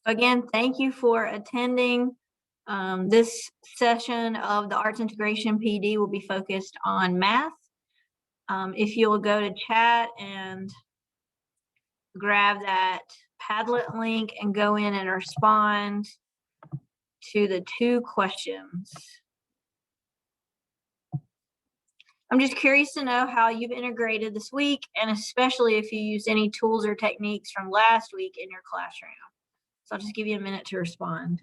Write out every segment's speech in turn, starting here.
Again, thank you for attending. This session of the Arts Integration PD will be focused on math. If you'll go to chat and grab that Padlet link and go in and respond to the 2 questions. I'm just curious to know how you've integrated this week, and especially if you used any tools or techniques from last week in your classroom. So I'll just give you a minute to respond.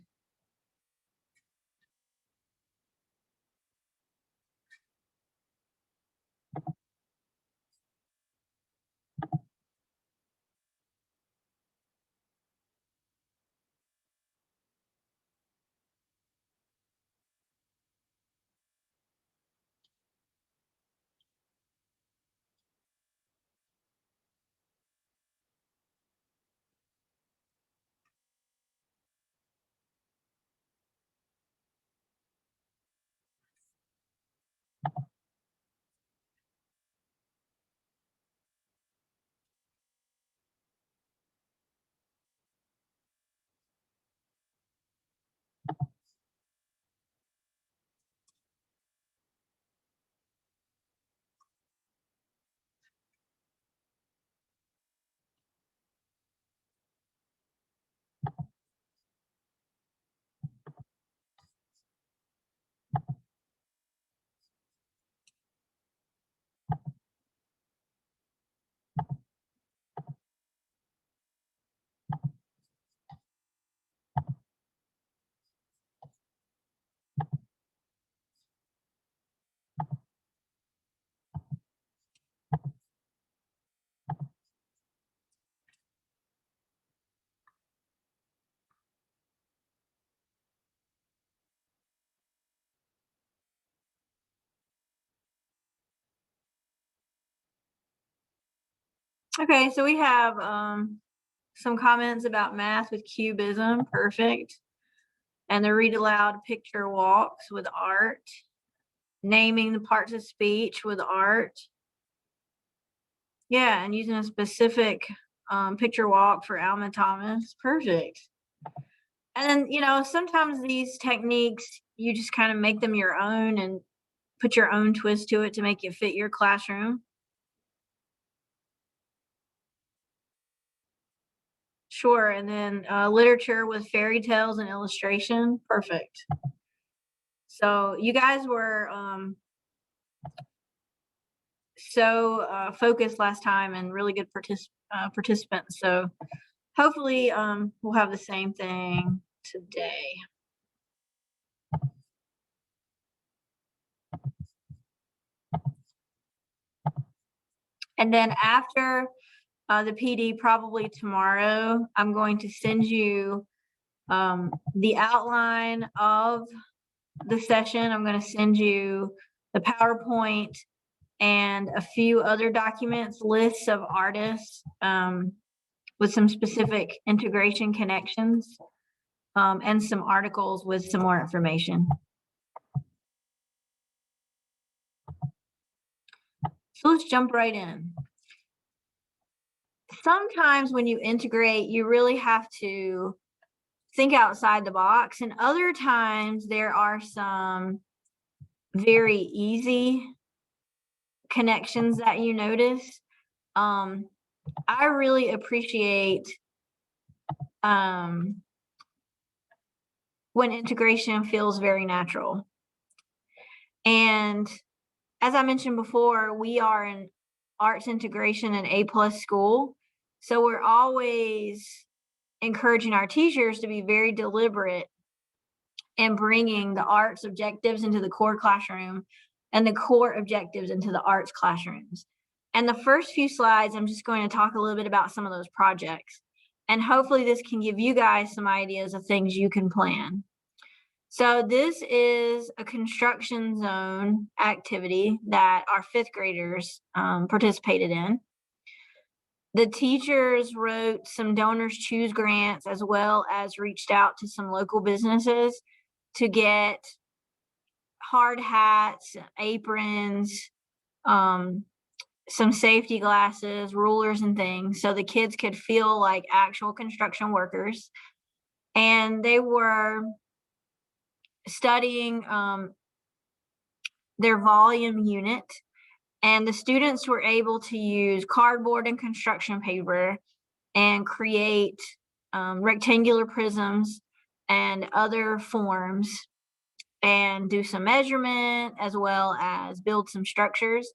Okay, so we have some comments about math with cubism, perfect. And the read aloud picture walks with art, naming the parts of speech with art. Yeah, and using a specific picture walk for Alma Thomas, perfect. And then, sometimes these techniques, you just kind of make them your own and put your own twist to it to make it fit your classroom. Sure, and then literature with fairy tales and illustration, perfect. So you guys were so focused last time and really good participants. So hopefully we'll have the same thing today. And then after the PD, probably tomorrow, I'm going to send you the outline of the session. I'm going to send you the PowerPoint and a few other documents, lists of artists with some specific integration connections, and some articles with some more information. So let's jump right in. Sometimes when you integrate, you really have to think outside the box, and other times there are some very easy connections that you notice. I really appreciate when integration feels very natural. And as I mentioned before, we are an arts integration and A+ school. So we're always encouraging our teachers to be very deliberate in bringing the arts objectives into the core classroom and the core objectives into the arts classrooms. And the first few slides, I'm just going to talk a little bit about some of those projects. And hopefully this can give you guys some ideas of things you can plan. So this is a construction zone activity that our 5th graders participated in. The teachers wrote some Donors Choose grants, as well as reached out to some local businesses to get hard hats, aprons, some safety glasses, rulers, and things, so the kids could feel like actual construction workers. and they were studying their volume unit, and the students were able to use cardboard and construction paper and create rectangular prisms and other forms and do some measurement as well as build some structures.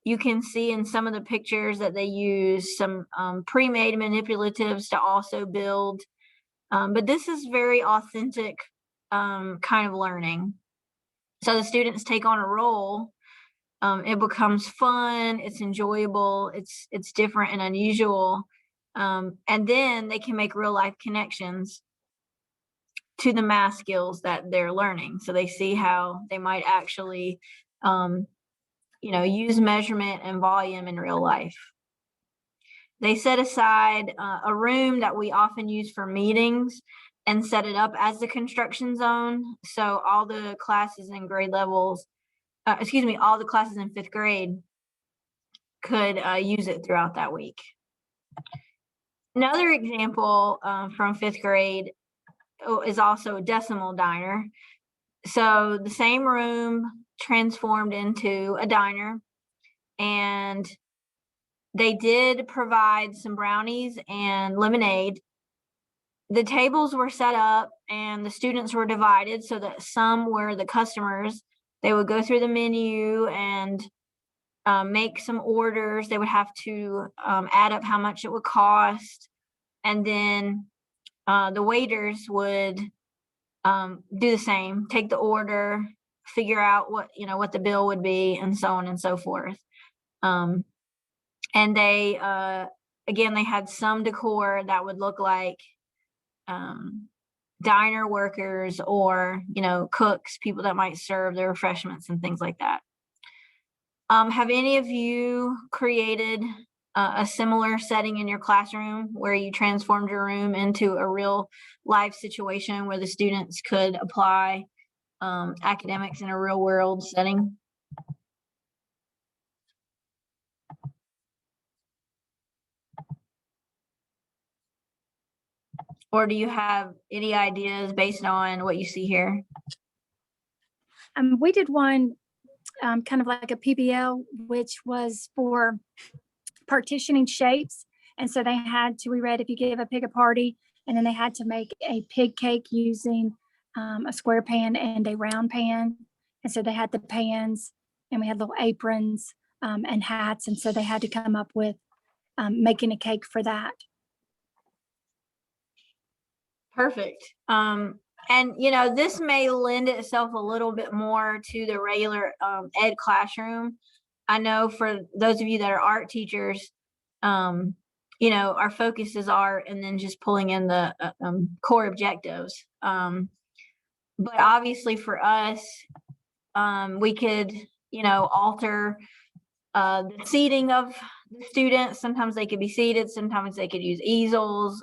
You can see in some of the pictures that they use some pre-made manipulatives to also build. But this is very authentic kind of learning. So the students take on a role. It becomes fun, it's enjoyable, it's different and unusual. And then they can make real life connections to the math skills that they're learning. So they see how they might actually, use measurement and volume in real life. They set aside a room that we often use for meetings and set it up as the construction zone. So all the classes in grade levels, all the classes in 5th grade could use it throughout that week. Another example from 5th grade is also a decimal diner. So the same room transformed into a diner, and they did provide some brownies and lemonade. The tables were set up and the students were divided so that some were the customers. They would go through the menu and make some orders. They would have to add up how much it would cost. And then the waiters would do the same, take the order, figure out what the bill would be, and so on and so forth. And they, again, they had some decor that would look like diner workers or, cooks, people that might serve the refreshments and things like that. Have any of you created a similar setting in your classroom where you transformed your room into a real life situation where the students could apply academics in a real world setting? Or do you have any ideas based on what you see here? We did one kind of like a PBL, which was for partitioning shapes. And so we read if you give a pig a party, and then they had to make a pig cake using a square pan and a round pan. And so they had the pans, and we had little aprons and hats. And so they had to come up with making a cake for that. Perfect. And this may lend itself a little bit more to the regular ed classroom. I know for those of you that are art teachers, our focus is art and then just pulling in the core objectives. But obviously for us, we could, alter the seating of the students. Sometimes they could be seated, sometimes they could use easels.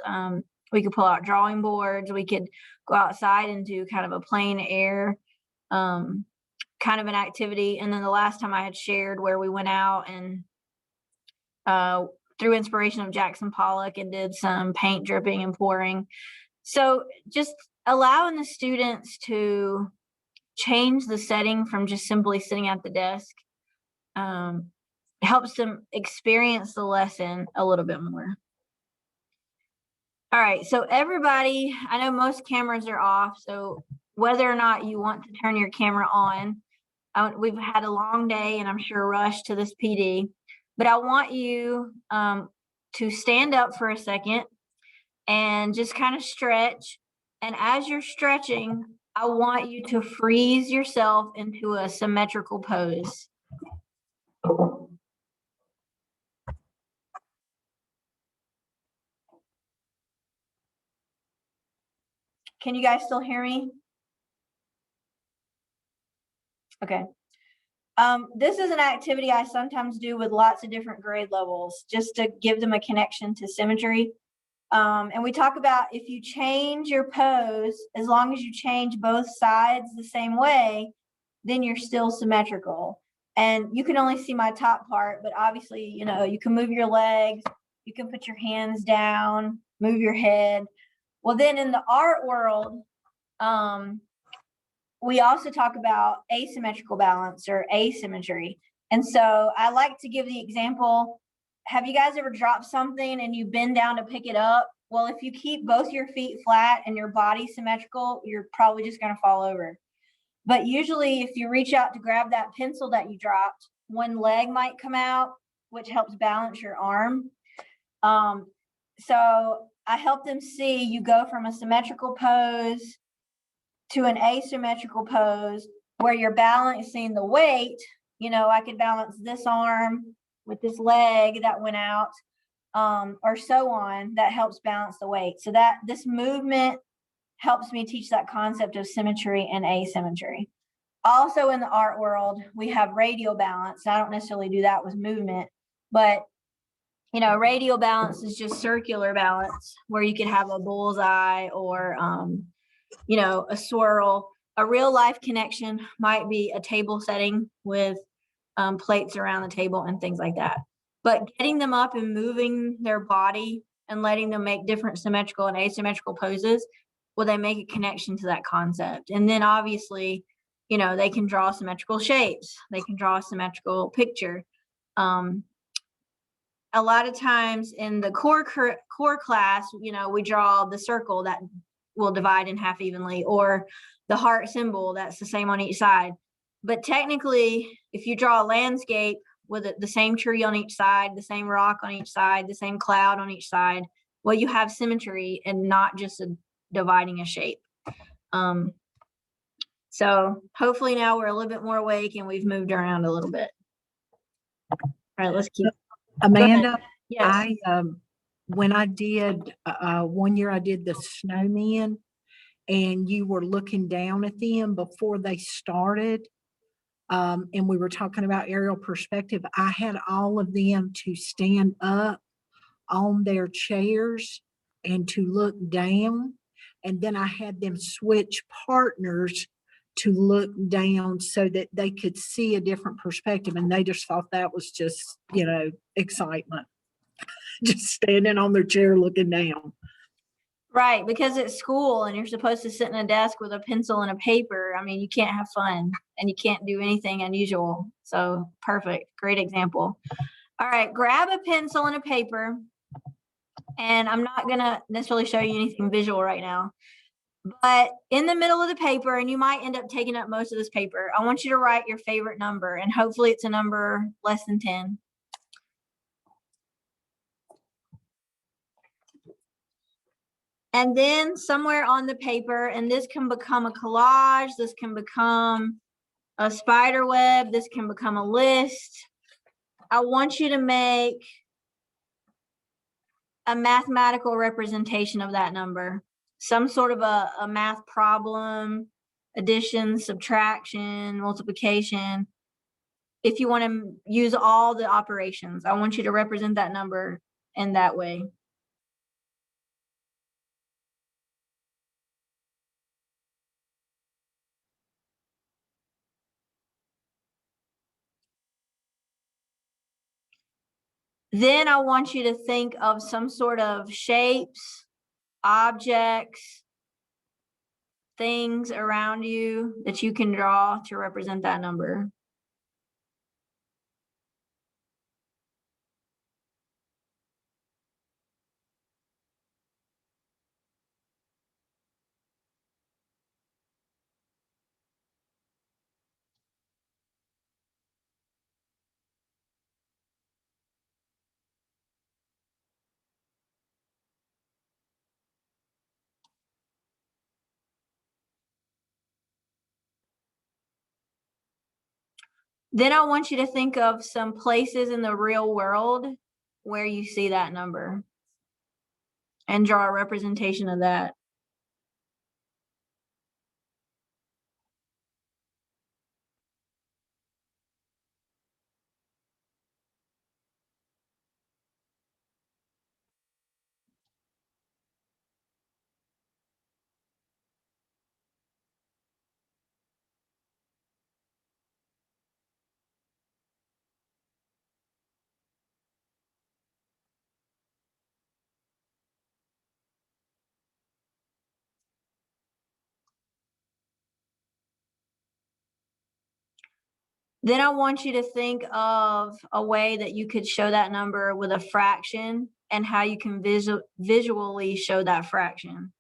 We could pull out drawing boards. We could go outside and do kind of a plein air kind of an activity. And then the last time I had shared where we went out and through inspiration of Jackson Pollock and did some paint dripping and pouring. So just allowing the students to change the setting from just simply sitting at the desk helps them experience the lesson a little bit more. All right, so everybody, I know most cameras are off, so whether or not you want to turn your camera on, we've had a long day and I'm sure a rush to this PD, but I want you to stand up for a second and just kind of stretch. And as you're stretching, I want you to freeze yourself into a symmetrical pose. Can you guys still hear me? Okay. This is an activity I sometimes do with lots of different grade levels just to give them a connection to symmetry. And we talk about if you change your pose, as long as you change both sides the same way, then you're still symmetrical. And you can only see my top part, but obviously, you can move your legs, you can put your hands down, move your head. Well, then in the art world, we also talk about asymmetrical balance or asymmetry. And so I like to give the example. Have you guys ever dropped something and you bend down to pick it up? Well, if you keep both your feet flat and your body symmetrical, you're probably just going to fall over. But usually if you reach out to grab that pencil that you dropped, one leg might come out, which helps balance your arm. So I help them see you go from a symmetrical pose to an asymmetrical pose where you're balancing the weight. You know, I could balance this arm with this leg that went out, or so on. That helps balance the weight. So that this movement helps me teach that concept of symmetry and asymmetry. Also in the art world, we have radial balance. I don't necessarily do that with movement, but you know, radial balance is just circular balance where you could have a bullseye or, you know, a swirl. A real life connection might be a table setting with plates around the table and things like that. But getting them up and moving their body and letting them make different symmetrical and asymmetrical poses, well, they make a connection to that concept. And then obviously, you know, they can draw symmetrical shapes. They can draw a symmetrical picture. A lot of times in the core class, you know, we draw the circle that will divide in half evenly, or the heart symbol that's the same on each side. But technically, if you draw a landscape with the same tree on each side, the same rock on each side, the same cloud on each side, well, you have symmetry and not just dividing a shape. So hopefully now we're a little bit more awake and we've moved around a little bit. All right, let's keep. Amanda, Yes. when I did, one year I did the snowmen and you were looking down at them before they started. And we were talking about aerial perspective. I had all of them to stand up on their chairs and to look down. And then I had them switch partners to look down so that they could see a different perspective. And they just thought that was just, you know, excitement. Just standing on their chair looking down. Right, because it's school and you're supposed to sit in a desk with a pencil and a paper. I mean, you can't have fun and you can't do anything unusual. So perfect, great example. All right, grab a pencil and a paper. And I'm not gonna necessarily show you anything visual right now, but in the middle of the paper, and you might end up taking up most of this paper, I want you to write your favorite number, and hopefully it's a number less than 10. And then somewhere on the paper, and this can become a collage, this can become a spider web, this can become a list. I want you to make a mathematical representation of that number, some sort of a math problem, addition, subtraction, multiplication. If you want to use all the operations, I want you to represent that number in that way. Then I want you to think of some sort of shapes, objects, things around you that you can draw to represent that number. Then I want you to think of some places in the real world where you see that number and draw a representation of that. Then I want you to think of a way that you could show that number with a fraction and how you can visually show that fraction.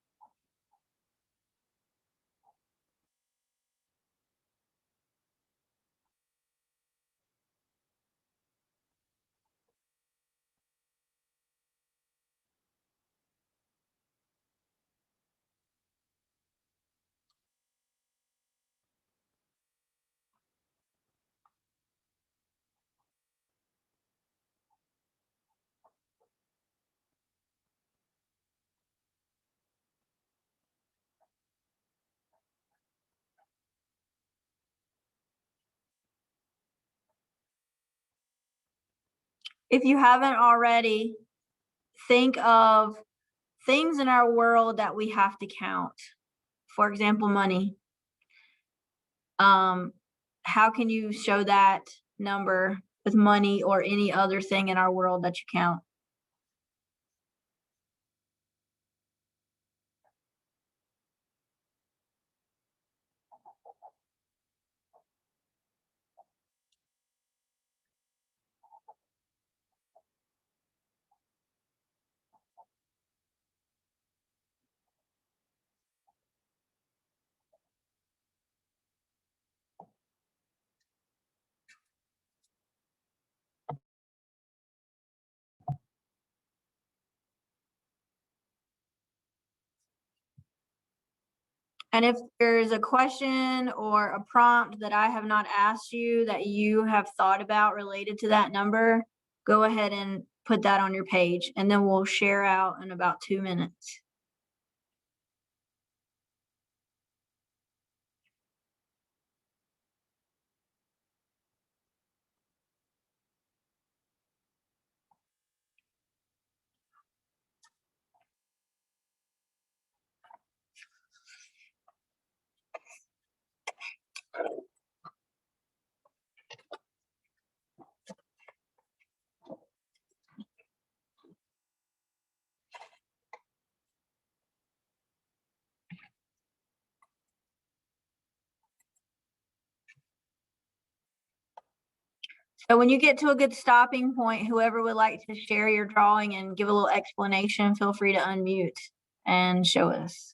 If you haven't already, think of things in our world that we have to count. For example, money. How can you show that number with money or any other thing in our world that you count? And if there's a question or a prompt that I have not asked you that you have thought about related to that number, go ahead and put that on your page, and then we'll share out in about 2 minutes. So when you get to a good stopping point, whoever would like to share your drawing and give a little explanation, feel free to unmute and show us.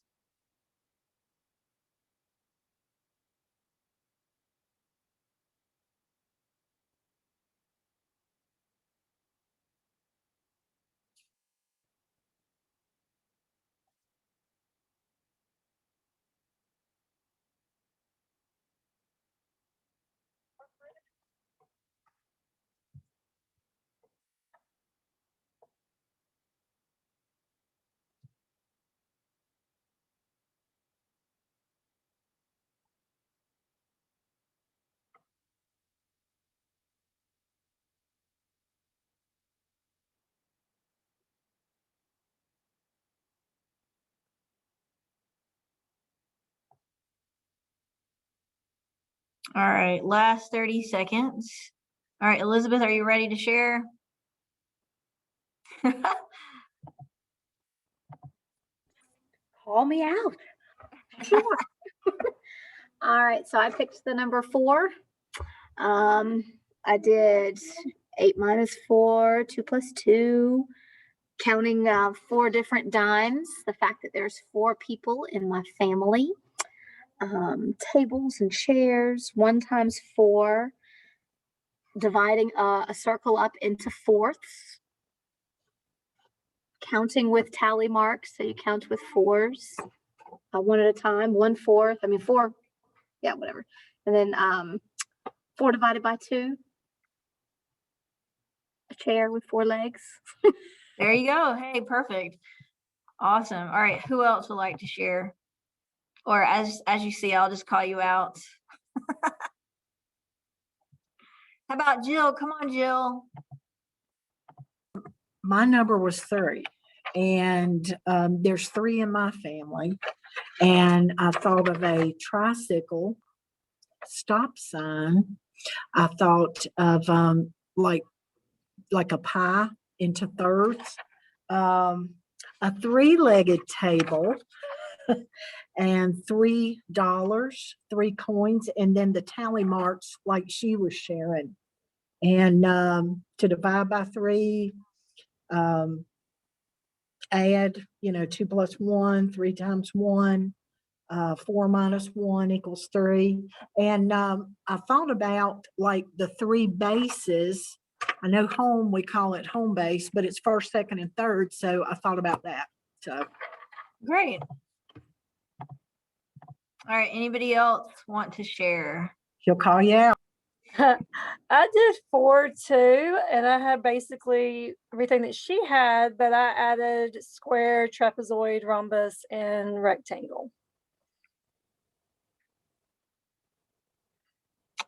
All right, last 30 seconds. All right, Elizabeth, are you ready to share? Call me out. Sure. All right, so I picked the number 4. I did 8 minus 4, 2 plus 2, counting 4 different dimes, the fact that there's 4 people in my family, tables and chairs, 1 times 4, dividing a circle up into fourths, counting with tally marks, so you count with 4s, 1 at a time, 1/4, I mean 4, yeah, whatever. And then 4 divided by 2, a chair with 4 legs. There you go. Hey, perfect. Awesome. All right, who else would like to share? Or as you see, I'll just call you out. How about Jill? Come on, Jill. My number was 3, and there's 3 in my family. And I thought of a tricycle, stop sign. I thought of like a pie into thirds, a 3-legged table, and $3, 3 coins, and then the tally marks like she was sharing. And to divide by 3, add, 2 plus 1, 3 times 1, 4 minus 1 equals 3. And I thought about like the 3 bases. I know home, we call it home base, but it's first, second, and third. So I thought about that. So Great. All right, anybody else want to share? she'll call you out. I did 4 too, and I had basically everything that she had, but I added square, trapezoid, rhombus, and rectangle.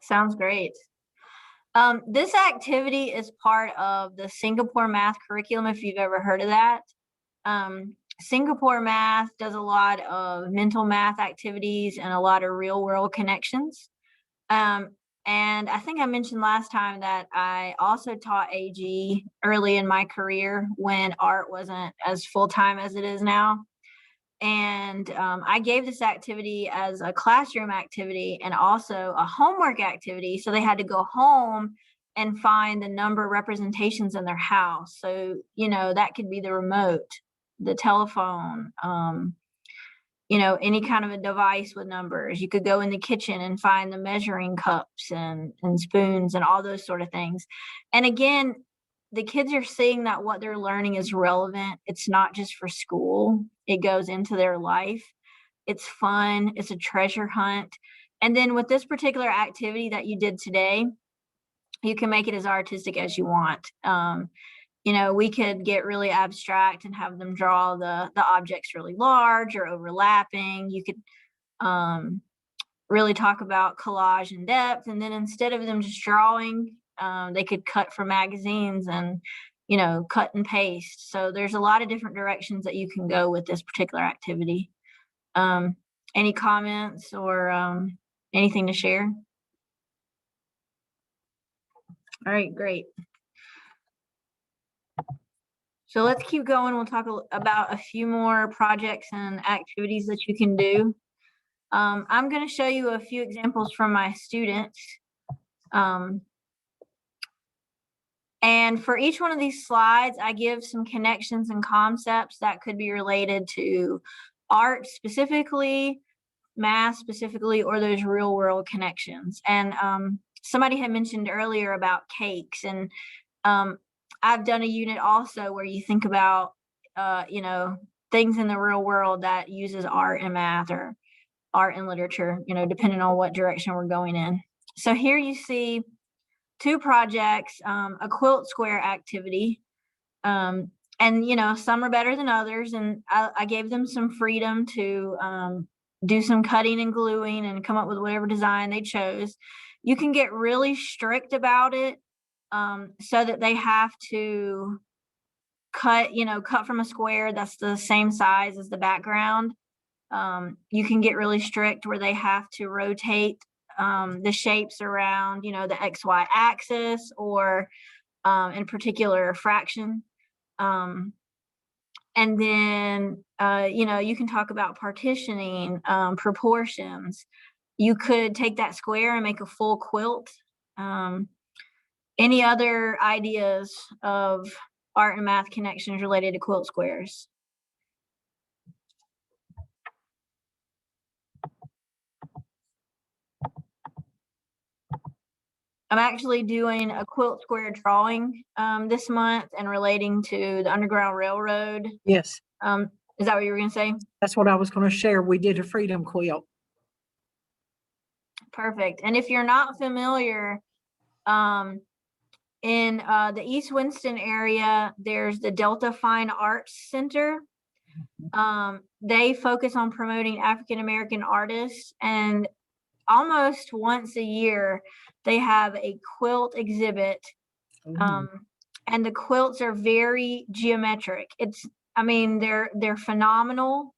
Sounds great. This activity is part of the Singapore math curriculum, if you've ever heard of that. Singapore math does a lot of mental math activities and a lot of real world connections. And I think I mentioned last time that I also taught AG early in my career when art wasn't as full-time as it is now. And I gave this activity as a classroom activity and also a homework activity. So they had to go home and find the number representations in their house. So, that could be the remote, the telephone, any kind of a device with numbers. You could go in the kitchen and find the measuring cups and spoons and all those sort of things. And again, the kids are seeing that what they're learning is relevant. It's not just for school. It goes into their life. It's fun. It's a treasure hunt. And then with this particular activity that you did today, you can make it as artistic as you want. We could get really abstract and have them draw the objects really large or overlapping. You could really talk about collage and depth. And then instead of them just drawing, they could cut from magazines and, cut and paste. So there's a lot of different directions that you can go with this particular activity. Any comments or anything to share? All right, great. So let's keep going. We'll talk about a few more projects and activities that you can do. I'm going to show you a few examples from my students. And for each one of these slides, I give some connections and concepts that could be related to art specifically, math specifically, or those real world connections. And somebody had mentioned earlier about cakes, and I've done a unit also where you think about, things in the real world that uses art and math or art and literature, depending on what direction we're going in. So here you see 2 projects, a quilt square activity. And, some are better than others. And I gave them some freedom to do some cutting and gluing and come up with whatever design they chose. You can get really strict about it. So that they have to cut from a square that's the same size as the background. You can get really strict where they have to rotate the shapes around, the XY axis or in particular a fraction. And then, you can talk about partitioning, proportions. You could take that square and make a full quilt. Any other ideas of art and math connections related to quilt squares? I'm actually doing a quilt square drawing this month and relating to the Underground Railroad. Yes, Is that what you were going to say? that's what I was going to share. We did a freedom quilt. Perfect. And if you're not familiar, in the East Winston area, there's the Delta Fine Arts Center. They focus on promoting African American artists, and almost once a year they have a quilt exhibit. And the quilts are very geometric. They're phenomenal.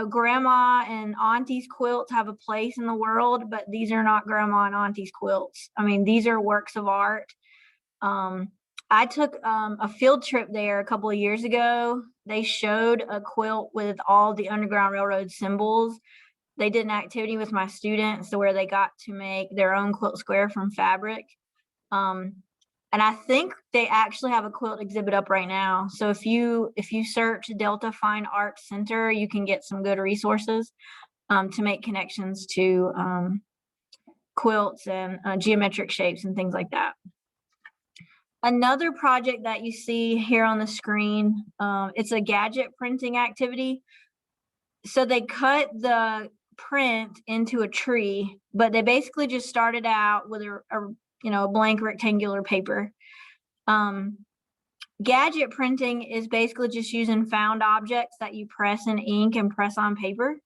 Grandma and auntie's quilts have a place in the world, but these are not grandma and auntie's quilts. These are works of art. I took a field trip there a couple of years ago they showed a quilt with all the Underground Railroad symbols. They did an activity with my students where they got to make their own quilt square from fabric. And I think they actually have a quilt exhibit up right now. So if you search Delta Fine Arts Center, you can get some good resources to make connections to quilts and geometric shapes and things like that. Another project that you see here on the screen, it's a gadget printing activity. So they cut the print into a tree, but they basically just started out with a blank rectangular paper. Gadget printing is basically just using found objects that you press in ink and press on paper.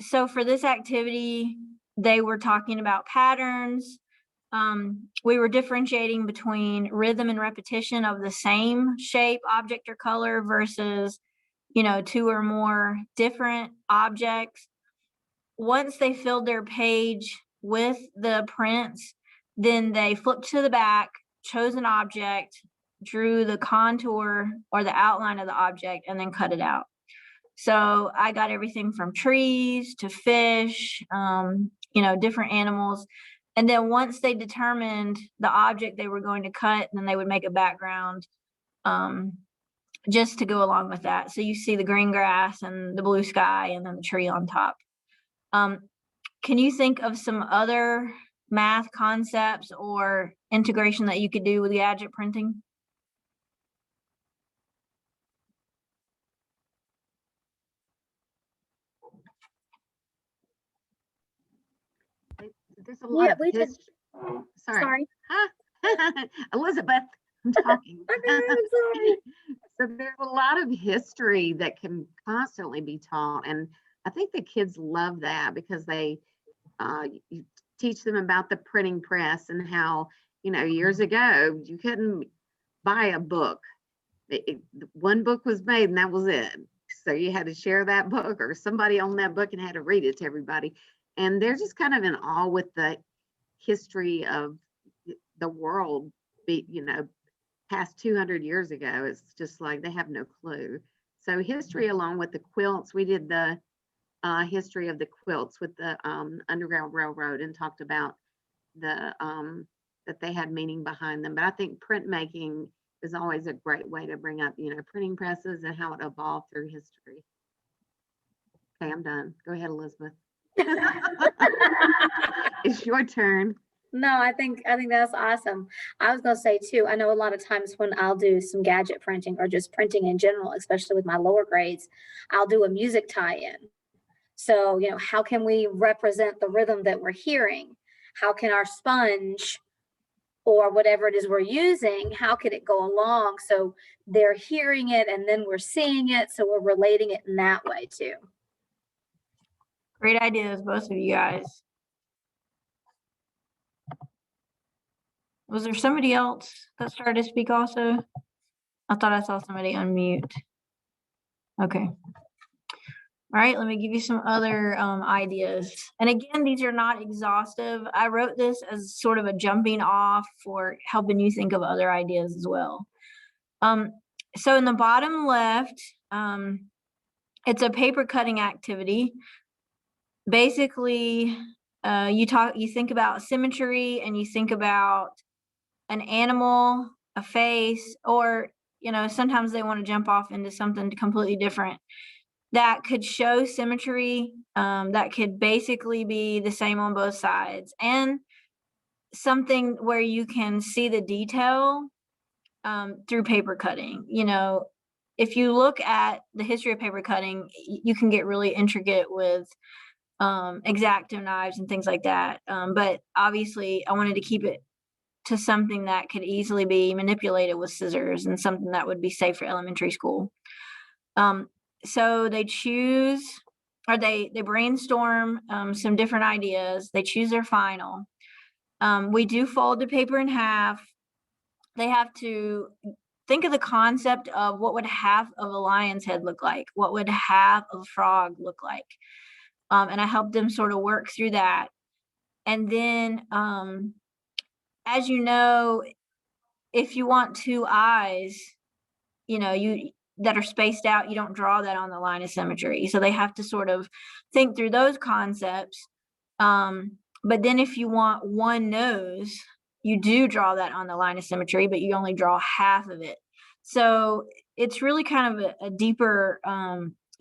So for this activity, they were talking about patterns. We were differentiating between rhythm and repetition of the same shape, object, or color versus, two or more different objects. Once they filled their page with the prints, then they flipped to the back, chose an object, drew the contour or the outline of the object, and then cut it out. So I got everything from trees to fish, different animals. And then once they determined the object they were going to cut, then they would make a background just to go along with that. So you see the green grass and the blue sky and then the tree on top. Can you think of some other math concepts or integration that you could do with gadget printing? There's a lot of we did. history. Sorry. Elizabeth, I'm talking. Sorry. So there's a lot of history that can constantly be taught. And I think the kids love that because you teach them about the printing press and how, years ago, you couldn't buy a book. One book was made and that was it. So you had to share that book or somebody owned that book and had to read it to everybody. And they're just kind of in awe with the history of the world, past 200 years ago. It's just like they have no clue. So history along with the quilts, we did the history of the quilts with the Underground Railroad and talked about that they had meaning behind them. But I think printmaking is always a great way to bring up, printing presses and how it evolved through history. Okay, I'm done. Go ahead, Elizabeth. It's your turn. No, I think that's awesome. I was gonna say too, I know a lot of times when I'll do some gadget printing or just printing in general, especially with my lower grades, I'll do a music tie-in. So, how can we represent the rhythm that we're hearing? How can our sponge or whatever it is we're using, how could it go along so they're hearing it and then we're seeing it, so we're relating it in that way too. Great ideas, both of you guys. Was there somebody else that started to speak also? I thought I saw somebody unmute. Okay. All right, let me give you some other ideas. And again, these are not exhaustive. I wrote this as sort of a jumping off for helping you think of other ideas as well. So in the bottom left, it's a paper cutting activity. Basically, you think about symmetry and you think about an animal, a face, or, sometimes they want to jump off into something completely different that could show symmetry, that could basically be the same on both sides, and something where you can see the detail through paper cutting. If you look at the history of paper cutting, you can get really intricate with X-Acto knives and things like that. But obviously I wanted to keep it to something that could easily be manipulated with scissors and something that would be safe for elementary school. So they choose, or they brainstorm some different ideas. They choose their final. We do fold the paper in half. They have to think of the concept of what would half of a lion's head look like? What would half of a frog look like? And I helped them sort of work through that. And then, as you know, if you want two eyes, that are spaced out, you don't draw that on the line of symmetry. So they have to sort of think through those concepts. But then if you want one nose, you do draw that on the line of symmetry, but you only draw half of it. So it's really kind of a deeper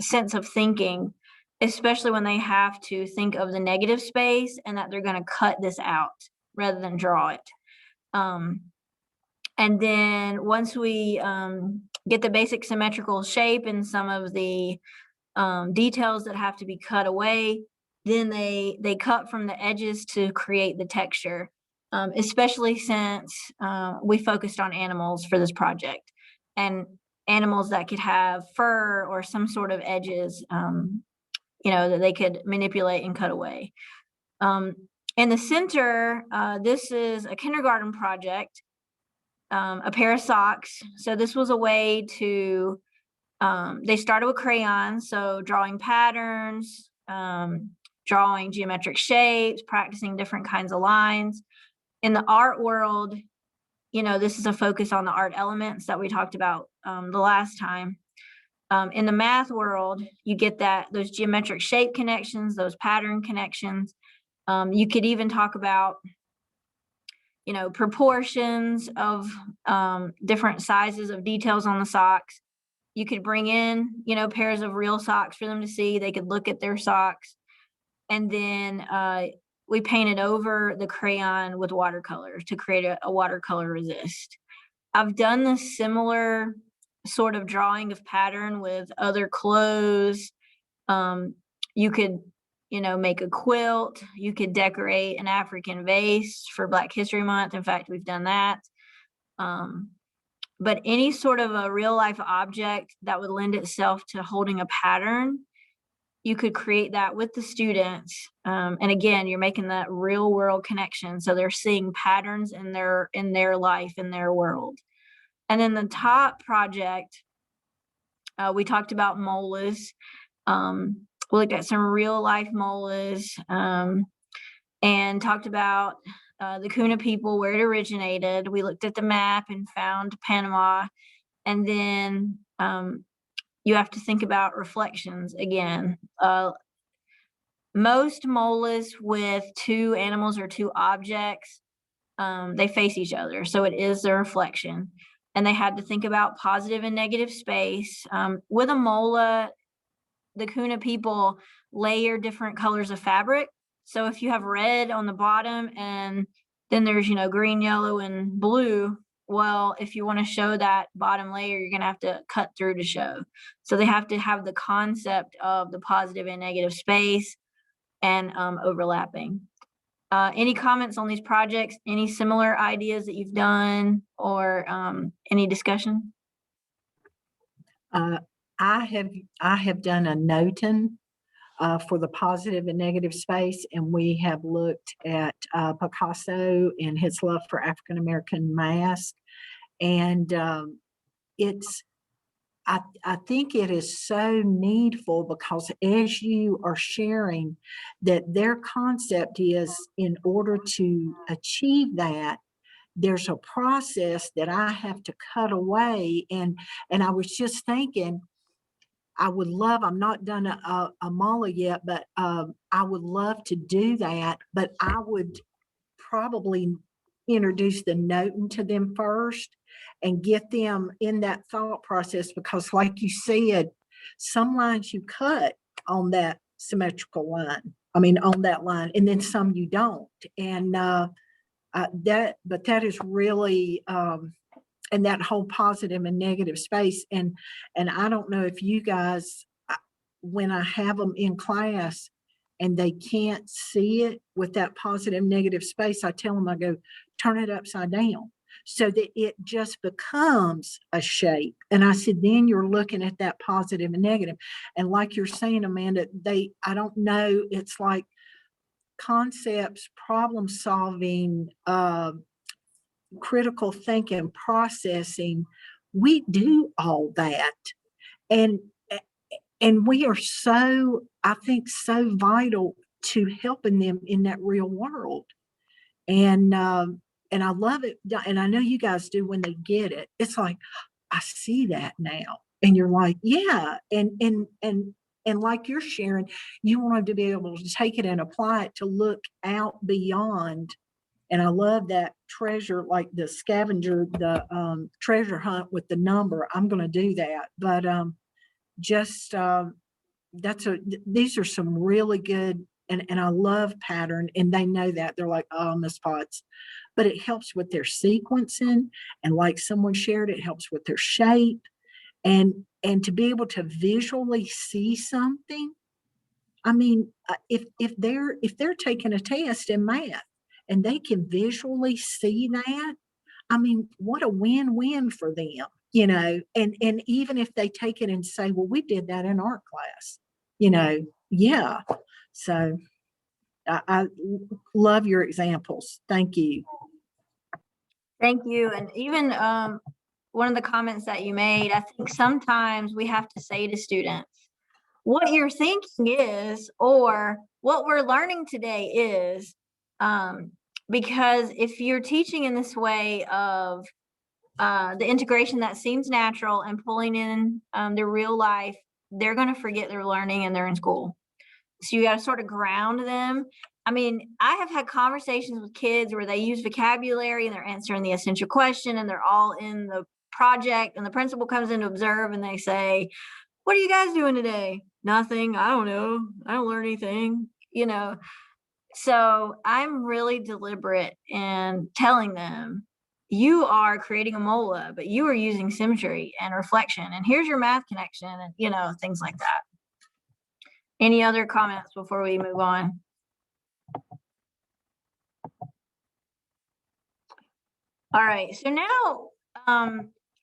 sense of thinking, especially when they have to think of the negative space and that they're going to cut this out rather than draw it. And then once we get the basic symmetrical shape and some of the details that have to be cut away, then they cut from the edges to create the texture, especially since we focused on animals for this project, and animals that could have fur or some sort of edges, that they could manipulate and cut away. In the center, this is a kindergarten project, a pair of socks. So this was a way to, they started with crayons, so drawing patterns, drawing geometric shapes, practicing different kinds of lines. In the art world, this is a focus on the art elements that we talked about the last time. In the math world, you get those geometric shape connections, those pattern connections. You could even talk about, proportions of different sizes of details on the socks. You could bring in, pairs of real socks for them to see. They could look at their socks. And then we painted over the crayon with watercolor to create a watercolor resist. I've done this similar sort of drawing of pattern with other clothes. You could, make a quilt. You could decorate an African vase for Black History Month. In fact, we've done that. But any sort of a real life object that would lend itself to holding a pattern, you could create that with the students. And again, you're making that real world connection. So they're seeing patterns in their life, in their world. And then the top project, we talked about molas. We looked at some real life molas, and talked about the Kuna people, where it originated. We looked at the map and found Panama. And then you have to think about reflections again. Most molas with two animals or two objects, they face each other. So it is the reflection. And they had to think about positive and negative space. With a mola, the Kuna people layer different colors of fabric. So if you have red on the bottom and then there's, green, yellow, and blue, well, if you want to show that bottom layer, you're going to have to cut through to show. So they have to have the concept of the positive and negative space and overlapping. Any comments on these projects? Any similar ideas that you've done, or any discussion? I have done a Noten for the positive and negative space, and we have looked at Picasso and his love for African American mask, and I think it is so needful, because as you are sharing that, their concept is, in order to achieve that, there's a process that I have to cut away. And I was just thinking, I'm not done a mala yet, but I would love to do that, but I would probably introduce the Noten to them first and get them in that thought process, because like you said, some lines you cut on that symmetrical line, on that line, and then some you don't. And that is really, and that whole positive and negative space. And I don't know if you guys, when I have them in class and they can't see it with that positive negative space, I tell them, I go, turn it upside down so that it just becomes a shape. And I said, then you're looking at that positive and negative. And like you're saying, Amanda, I don't know, it's like concepts, problem solving, critical thinking, processing. We do all that. And we are so, I think, so vital to helping them in that real world. And I love it. And I know you guys do when they get it. It's like, I see that now. And you're like, yeah. And like you're sharing, you want them to be able to take it and apply it to look out beyond. And I love that treasure, like the scavenger, the treasure hunt with the number. I'm going to do that. But just these are some really good, and I love pattern, and they know that. They're like, oh, Miss Potts. But it helps with their sequencing, and like someone shared, it helps with their shape, and to be able to visually see something. I mean, if they're taking a test in math and they can visually see that, I mean, what a win-win for them, and even if they take it and say, well, we did that in art class, yeah. So I love your examples. Thank you. Thank you. And even one of the comments that you made, I think sometimes we have to say to students, what you're thinking is, or what we're learning today is, because if you're teaching in this way of the integration that seems natural and pulling in their real life, they're going to forget their learning and they're in school. So you got to sort of ground them. I mean, I have had conversations with kids where they use vocabulary and they're answering the essential question and they're all in the project, and the principal comes in to observe and they say, what are you guys doing today? Nothing. I don't know. I don't learn anything, So I'm really deliberate in telling them, you are creating a MOLA, but you are using symmetry and reflection, and here's your math connection, and things like that. Any other comments before we move on? All right, so now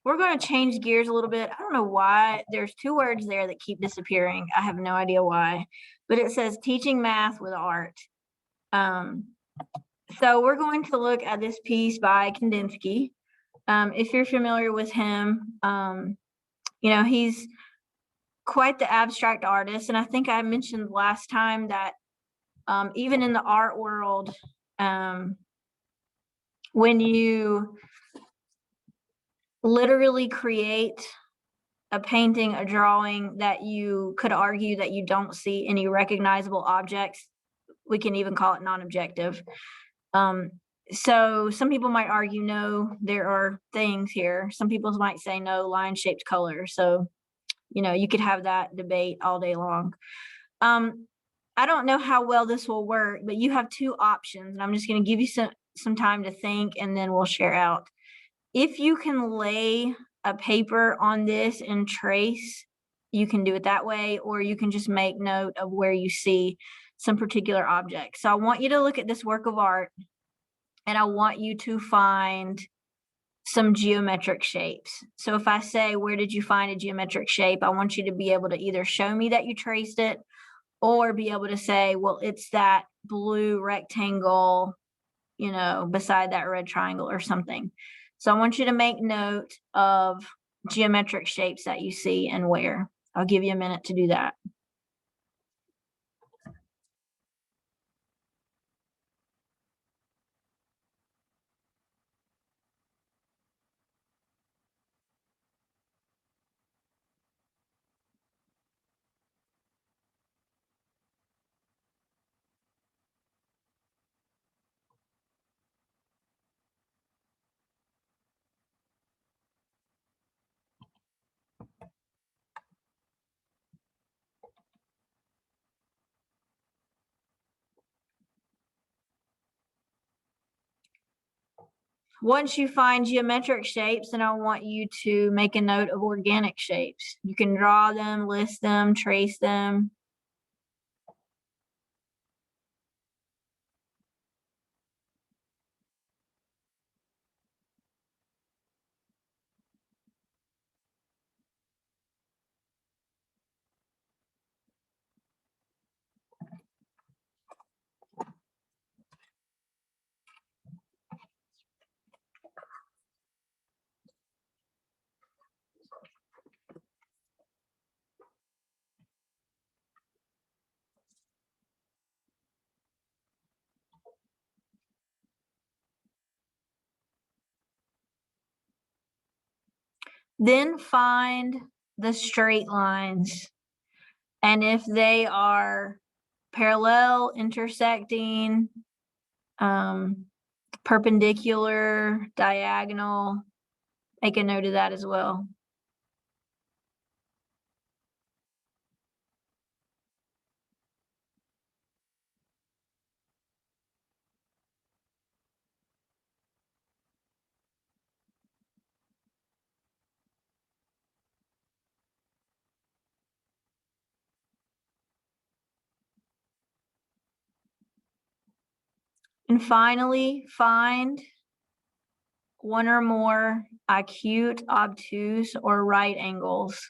we're going to change gears a little bit. I don't know why there's two words there that keep disappearing. I have no idea why, but it says teaching math with art. So we're going to look at this piece by Kandinsky. If you're familiar with him, he's quite the abstract artist. And I think I mentioned last time that even in the art world, when you literally create a painting, a drawing that you could argue that you don't see any recognizable objects, we can even call it non-objective. So some people might argue, no, there are things here. Some people might say, no, line shaped color. So, you could have that debate all day long. I don't know how well this will work, but you have two options, and I'm just going to give you some time to think, and then we'll share out. If you can lay a paper on this and trace, you can do it that way, or you can just make note of where you see some particular object. So I want you to look at this work of art, and I want you to find some geometric shapes. So if I say, where did you find a geometric shape? I want you to be able to either show me that you traced it, or be able to say, well, it's that blue rectangle, beside that red triangle or something. So I want you to make note of geometric shapes that you see and where. I'll give you a minute to do that. Once you find geometric shapes, then I want you to make a note of organic shapes. You can draw them, list them, trace them. Then find the straight lines. And if they are parallel, intersecting, perpendicular, diagonal, make a note of that as well. And finally, find one or more acute, obtuse, or right angles.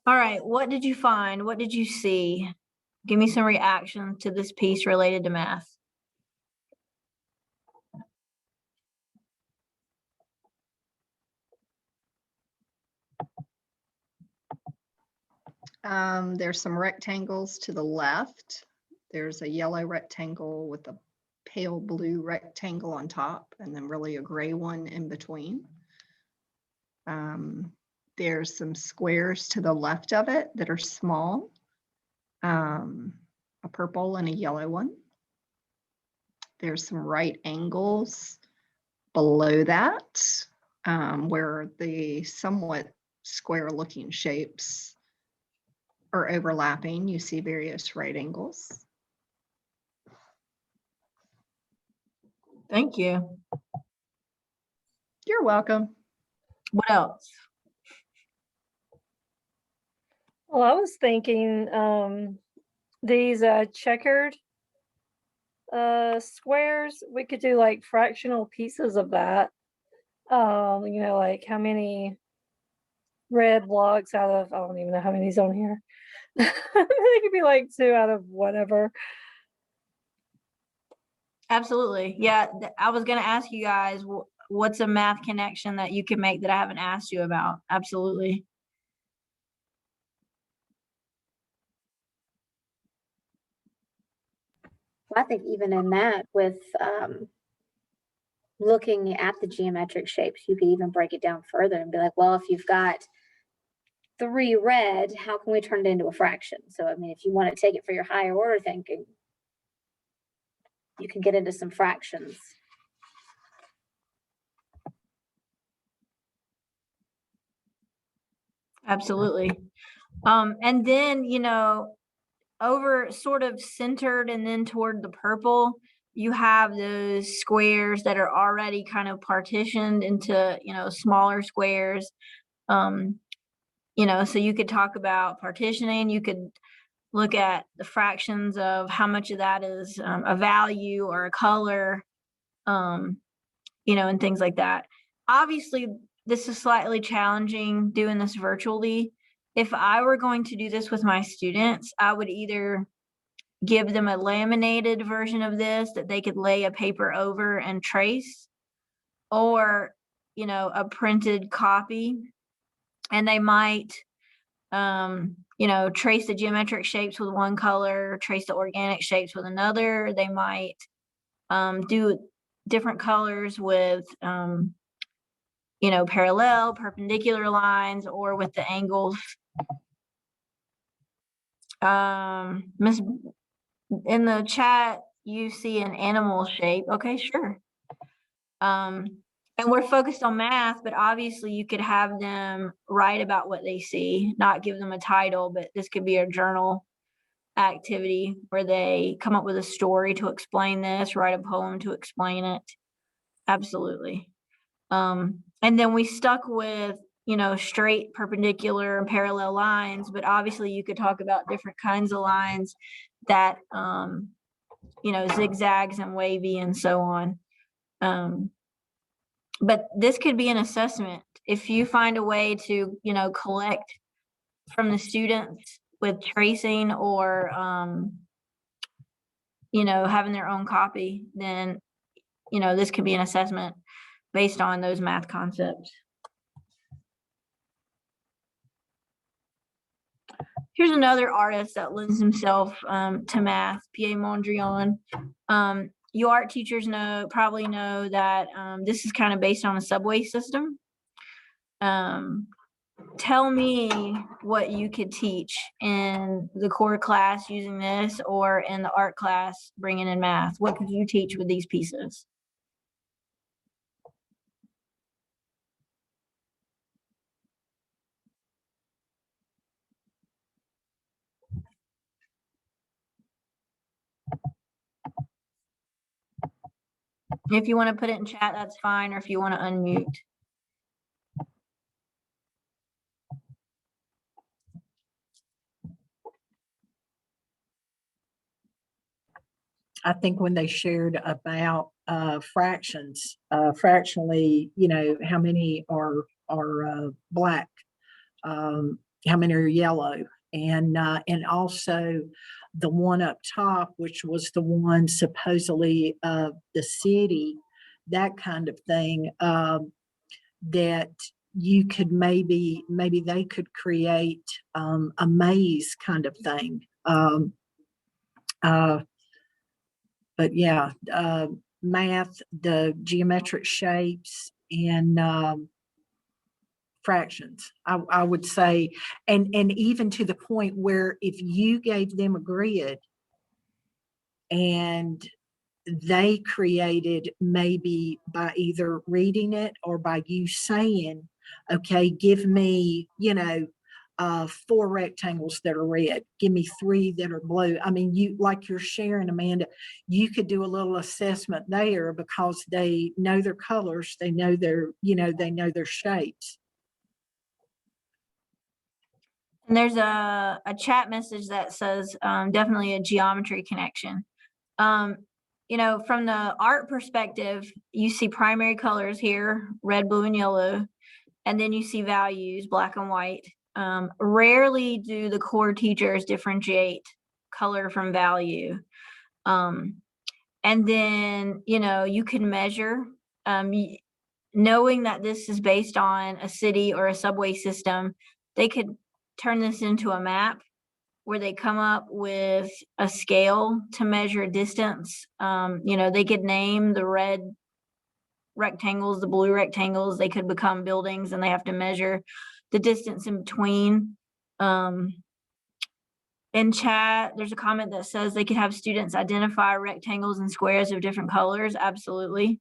All right, what did you find? What did you see? Give me some reaction to this piece related to math. There's some rectangles to the left. There's a yellow rectangle with a pale blue rectangle on top, and then really a gray one in between. There's some squares to the left of it that are small, a purple and a yellow one. There's some right angles below that, where the somewhat square looking shapes are overlapping. You see various right angles. Thank you. You're welcome. What else? Well, I was thinking these checkered squares, we could do like fractional pieces of that. You know, like how many red blocks out of, I don't even know how many's on here. They could be like 2 out of whatever. Absolutely. Yeah, I was gonna ask you guys, what's a math connection that you can make that I haven't asked you about? Absolutely. I think even in that with looking at the geometric shapes, you could even break it down further and be like, well, if you've got 3 red, how can we turn it into a fraction? So, I mean, if you want to take it for your higher order thinking, you can get into some fractions. Absolutely. And then, you know, over sort of centered and then toward the purple, you have those squares that are already kind of partitioned into, you know, smaller squares. You know, so you could talk about partitioning, you could look at the fractions of how much of that is a value or a color, you know, and things like that. Obviously, this is slightly challenging doing this virtually. If I were going to do this with my students, I would either give them a laminated version of this that they could lay a paper over and trace, or, you know, a printed copy, and they might, you know, trace the geometric shapes with one color, trace the organic shapes with another. They might do different colors with, you know, parallel, perpendicular lines, or with the angles. Miss, in the chat, you see an animal shape. Okay, sure. And we're focused on math, but obviously you could have them write about what they see, not give them a title, but this could be a journal activity where they come up with a story to explain this, write a poem to explain it. Absolutely. And then we stuck with straight, perpendicular, and parallel lines, but obviously you could talk about different kinds of lines that, zigzags and wavy and so on. But this could be an assessment. If you find a way to, collect from the students with tracing or, having their own copy, then, this could be an assessment based on those math concepts. Here's another artist that lends himself to math, Pierre Mondrian. You art teachers probably know that this is kind of based on a subway system. Tell me what you could teach in the core class using this, or in the art class bringing in math. What could you teach with these pieces? If you want to put it in chat, that's fine, or if you want to unmute. I think when they shared about fractions, fractionally, how many are black, how many are yellow, and also the one up top, which was the one supposedly of the city, that kind of thing, that you could maybe they could create a maze kind of thing. But yeah, math, the geometric shapes, and fractions, I would say, and even to the point where if you gave them a grid and they created, maybe by either reading it or by you saying, okay, give me, 4 rectangles that are red, give me 3 that are blue. I mean, like you're sharing, Amanda, you could do a little assessment there because they know their colors, they know their shapes. And there's a chat message that says definitely a geometry connection. From the art perspective, you see primary colors here, red, blue, and yellow, and then you see values, black and white. Rarely do the core teachers differentiate color from value. And then, you can measure, knowing that this is based on a city or a subway system, they could turn this into a map where they come up with a scale to measure distance. They could name the red rectangles, the blue rectangles, they could become buildings, and they have to measure the distance in between. In chat, there's a comment that says they could have students identify rectangles and squares of different colors. Absolutely.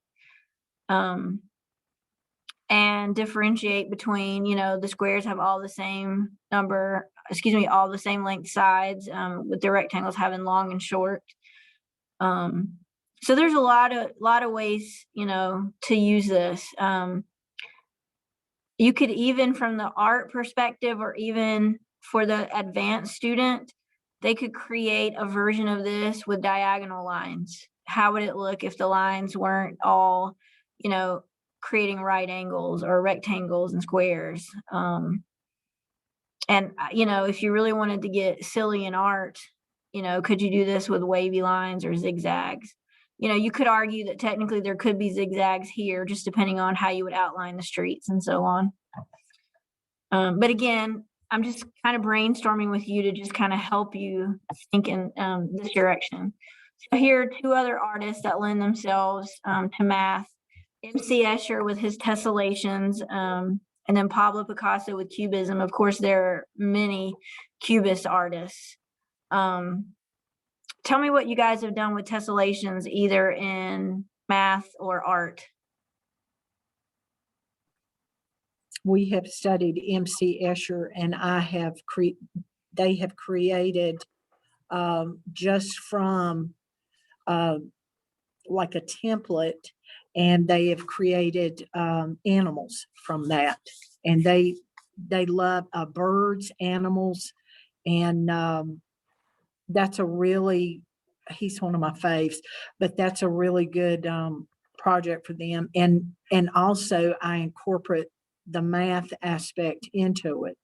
And differentiate between, the squares have all the same all the same length sides, with the rectangles having long and short. So there's a lot of ways, to use this. You could, even from the art perspective, or even for the advanced student, they could create a version of this with diagonal lines. How would it look if the lines weren't all, creating right angles or rectangles and squares? And, if you really wanted to get silly in art, could you do this with wavy lines or zigzags? You could argue that technically there could be zigzags here, just depending on how you would outline the streets and so on. But again, I'm just kind of brainstorming with you to just kind of help you think in this direction. So here are 2 other artists that lend themselves to math. MC Escher with his tessellations, and then Pablo Picasso with cubism. Of course, there are many cubist artists. Tell me what you guys have done with tessellations, either in math or art. We have studied MC Escher, and they have created just from like a template, and they have created animals from that. And they love birds, animals, and that's a really, he's one of my faves, but that's a really good project for them. And also I incorporate the math aspect into it.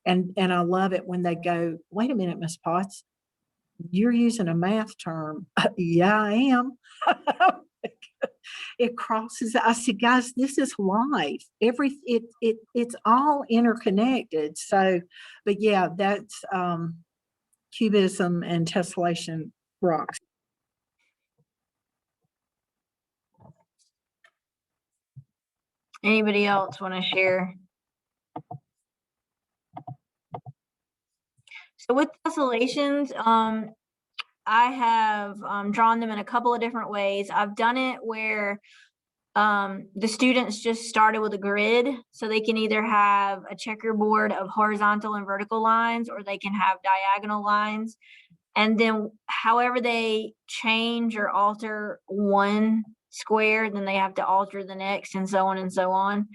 And I love it when they go, wait a minute, Miss Potts, you're using a math term. Yeah, I am. It crosses. I said, guys, this is life. It's all interconnected. So, but yeah, that's cubism and tessellation rocks. Anybody else want to share? So with tessellations, I have drawn them in a couple of different ways. I've done it where the students just started with a grid, so they can either have a checkerboard of horizontal and vertical lines, or they can have diagonal lines. And then however they change or alter one square, then they have to alter the next, and so on and so on.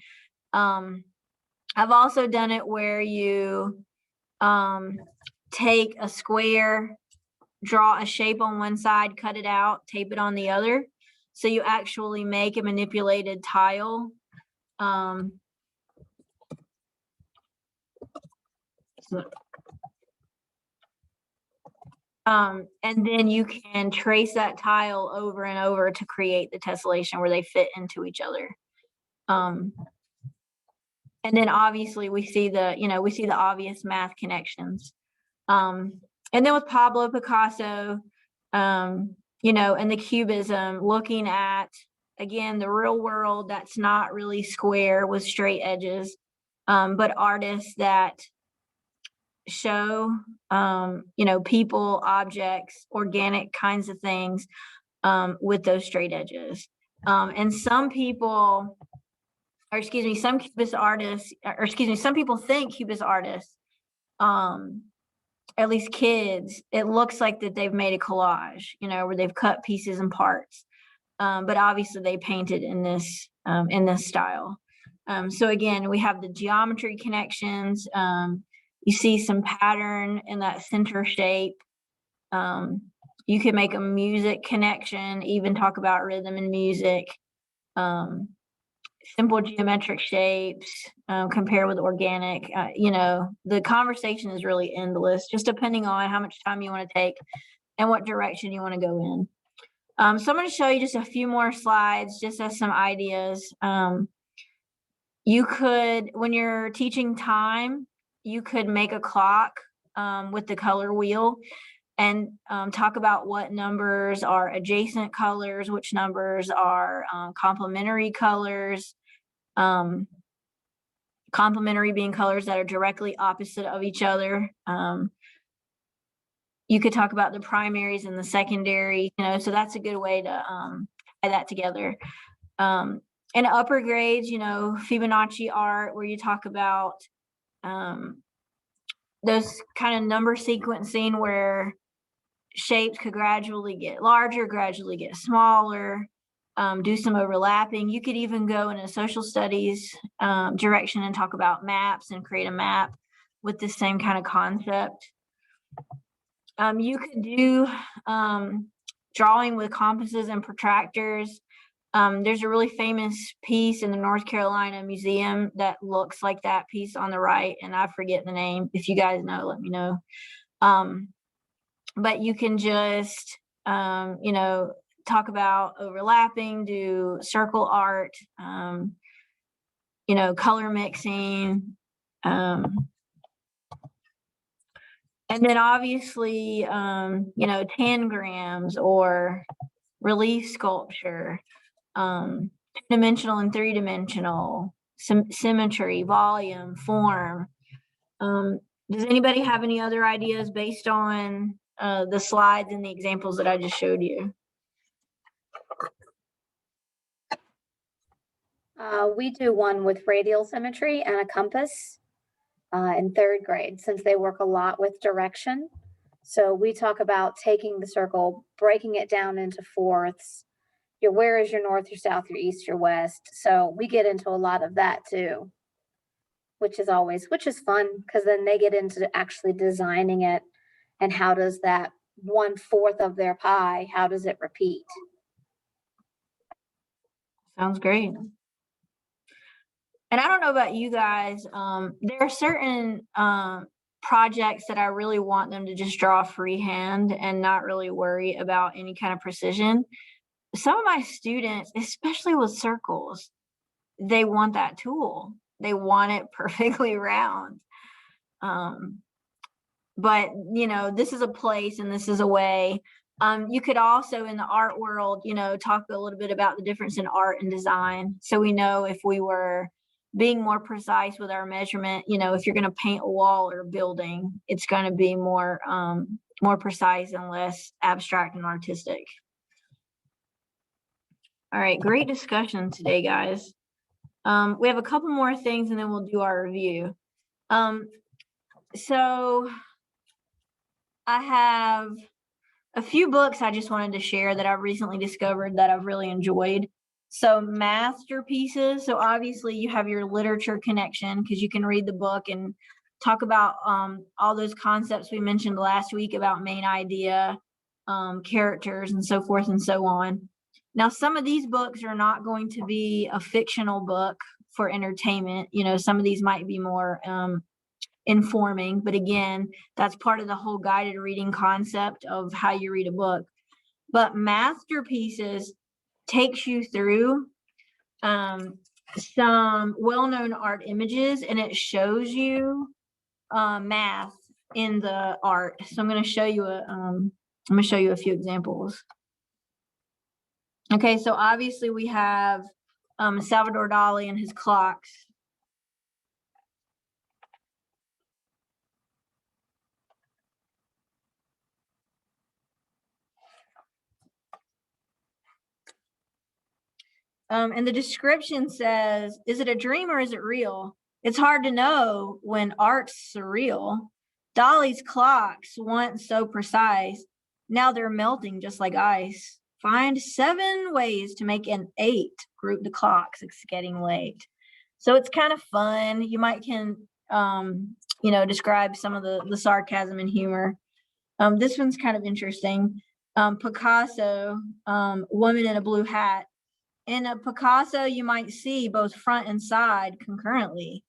I've also done it where you take a square, draw a shape on one side, cut it out, tape it on the other. So you actually make a manipulated tile. And then you can trace that tile over and over to create the tessellation where they fit into each other. And then obviously we see the obvious math connections. And then with Pablo Picasso, and the cubism, looking at, again, the real world that's not really square with straight edges, but artists that show, people, objects, organic kinds of things with those straight edges. And some people think cubist artists, at least kids, it looks like that they've made a collage, where they've cut pieces and parts. But obviously they painted in this style. So again, we have the geometry connections. You see some pattern in that center shape. You can make a music connection, even talk about rhythm and music. Simple geometric shapes compare with organic. The conversation is really endless, just depending on how much time you want to take and what direction you want to go in. So I'm going to show you just a few more slides, just as some ideas. You could, when you're teaching time, you could make a clock with the color wheel and talk about what numbers are adjacent colors, which numbers are complementary colors. Complementary being colors that are directly opposite of each other. You could talk about the primaries and the secondary, so that's a good way to add that together. In upper grades, Fibonacci art, where you talk about those kind of number sequencing where shapes could gradually get larger, gradually get smaller, do some overlapping. You could even go in a social studies direction and talk about maps and create a map with the same kind of concept. You could do drawing with compasses and protractors. There's a really famous piece in the North Carolina Museum that looks like that piece on the right, and I forget the name. If you guys know, let me know. But you can just, talk about overlapping, do circle art, color mixing. And then obviously, tangrams or relief sculpture, two-dimensional and three-dimensional, symmetry, volume, form. Does anybody have any other ideas based on the slides and the examples that I just showed you? We do one with radial symmetry and a compass in third grade, since they work a lot with direction. So we talk about taking the circle, breaking it down into fourths. Where is your north, your south, your east, your west? So we get into a lot of that too. which is fun because then they get into actually designing it and how does that 1/4 of their pie, how does it repeat? Sounds great. And I don't know about you guys, there are certain projects that I really want them to just draw freehand and not really worry about any kind of precision. Some of my students, especially with circles, they want that tool. They want it perfectly round. But this is a place and this is a way. You could also in the art world, talk a little bit about the difference in art and design. So we know if we were being more precise with our measurement, if you're going to paint a wall or a building, it's going to be more precise and less abstract and artistic. All right, great discussion today, guys. We have a couple more things and then we'll do our review. So I have a few books I just wanted to share that I've recently discovered that I've really enjoyed. So masterpieces. So obviously you have your literature connection because you can read the book and talk about all those concepts we mentioned last week about main idea, characters, and so forth and so on. Now, some of these books are not going to be a fictional book for entertainment. Some of these might be more informing, but again, that's part of the whole guided reading concept of how you read a book. But masterpieces takes you through some well-known art images and it shows you math in the art. So I'm going to show you a few examples. Okay, so obviously we have Salvador Dali and his clocks. And the description says, is it a dream or is it real? It's hard to know when art's surreal. Dali's clocks, once so precise, now they're melting just like ice. Find 7 ways to make an 8. Group the clocks, it's getting late. So it's kind of fun. You might can, describe some of the sarcasm and humor. This one's kind of interesting. Picasso, woman in a blue hat. In a Picasso, you might see both front and side concurrently.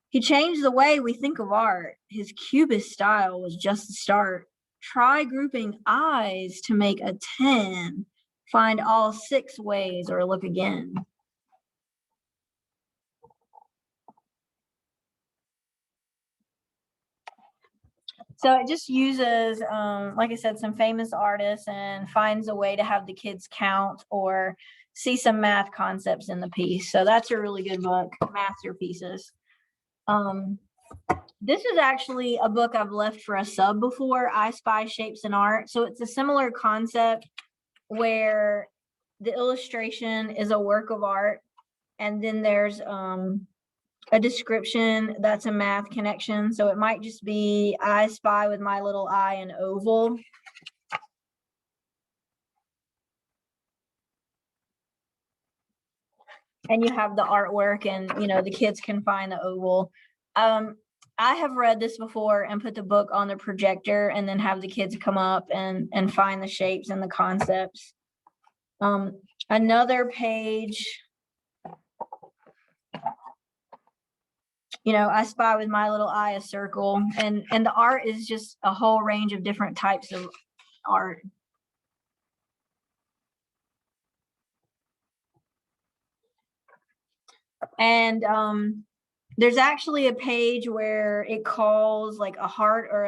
He changed the way we think of art. His cubist style was just the start. Try grouping eyes to make a 10. Find all 6 ways or look again. So it just uses, like I said, some famous artists and finds a way to have the kids count or see some math concepts in the piece. So that's a really good book, Masterpieces. This is actually a book I've left for a sub before, I Spy Shapes in Art. So it's a similar concept where the illustration is a work of art and then there's a description that's a math connection. So it might just be I spy with my little eye an oval. And you have the artwork and, the kids can find the oval. I have read this before and put the book on the projector and then have the kids come up and find the shapes and the concepts. Another page, I spy with my little eye a circle, and the art is just a whole range of different types of art. And there's actually a page where it calls like a heart or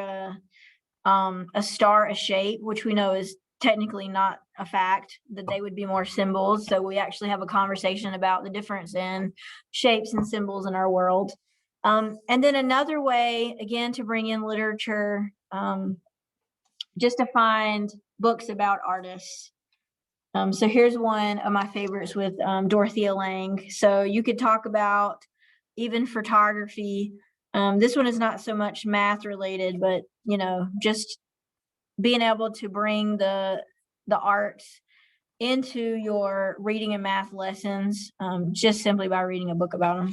a star a shape, which we know is technically not a fact, that they would be more symbols. So we actually have a conversation about the difference in shapes and symbols in our world. And then another way, again, to bring in literature, just to find books about artists. So here's one of my favorites with Dorothea Lange. So you could talk about even photography. This one is not so much math related, but just being able to bring the arts into your reading and math lessons, just simply by reading a book about them.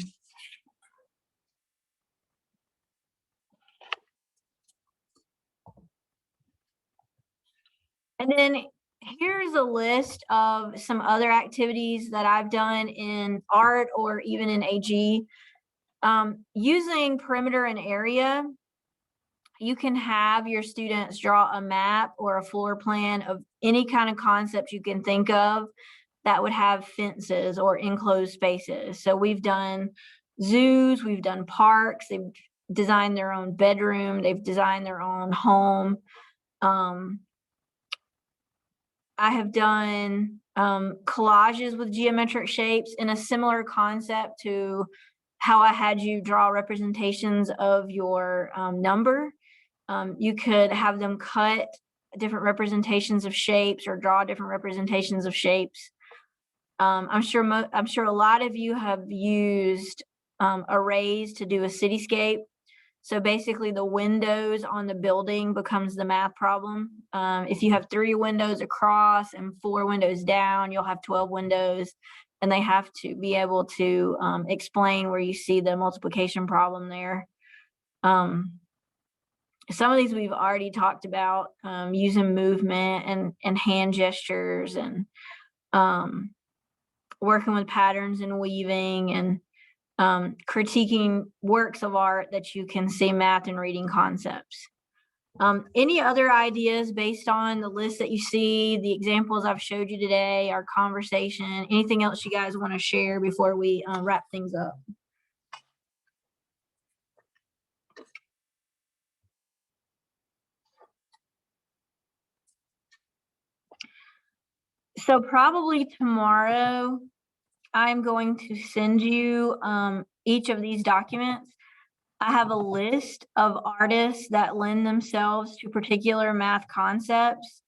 And then here's a list of some other activities that I've done in art or even in AG. Using perimeter and area, you can have your students draw a map or a floor plan of any kind of concept you can think of that would have fences or enclosed spaces. So we've done zoos, we've done parks, they've designed their own bedroom, they've designed their own home. I have done collages with geometric shapes in a similar concept to how I had you draw representations of your number. You could have them cut different representations of shapes or draw different representations of shapes. I'm sure a lot of you have used arrays to do a cityscape. So basically the windows on the building becomes the math problem. If you have 3 windows across and 4 windows down, you'll have 12 windows, and they have to be able to explain where you see the multiplication problem there. Some of these we've already talked about, using movement and hand gestures and working with patterns and weaving and critiquing works of art that you can see math and reading concepts. Any other ideas based on the list that you see, the examples I've showed you today, our conversation, anything else you guys want to share before we wrap things up? So probably tomorrow, I'm going to send you each of these documents. I have a list of artists that lend themselves to particular math concepts.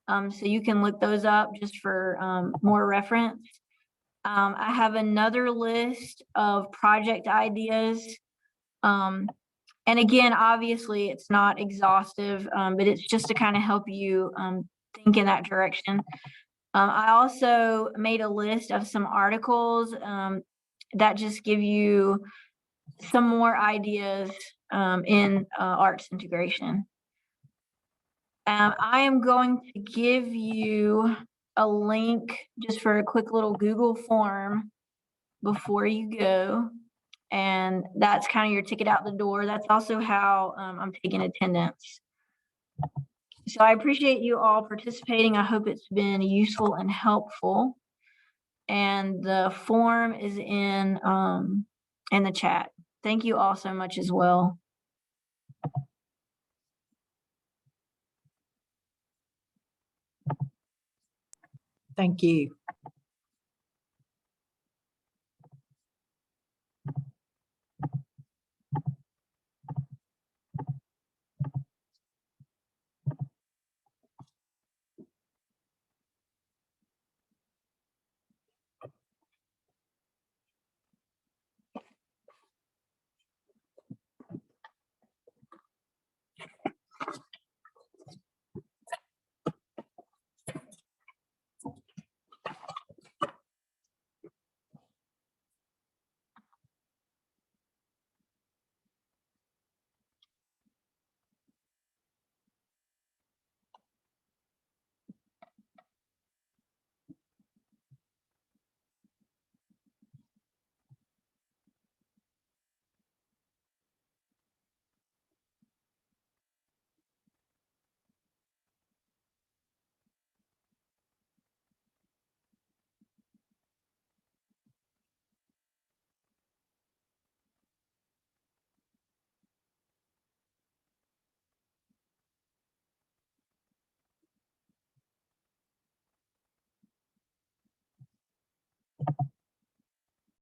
So you can look those up just for more reference. I have another list of project ideas. And again, obviously it's not exhaustive, but it's just to kind of help you think in that direction. I also made a list of some articles that just give you some more ideas in arts integration. I am going to give you a link just for a quick little Google form before you go. And that's kind of your ticket out the door. That's also how I'm taking attendance. So I appreciate you all participating. I hope it's been useful and helpful. And the form is in the chat. Thank you all so much as well. Thank you.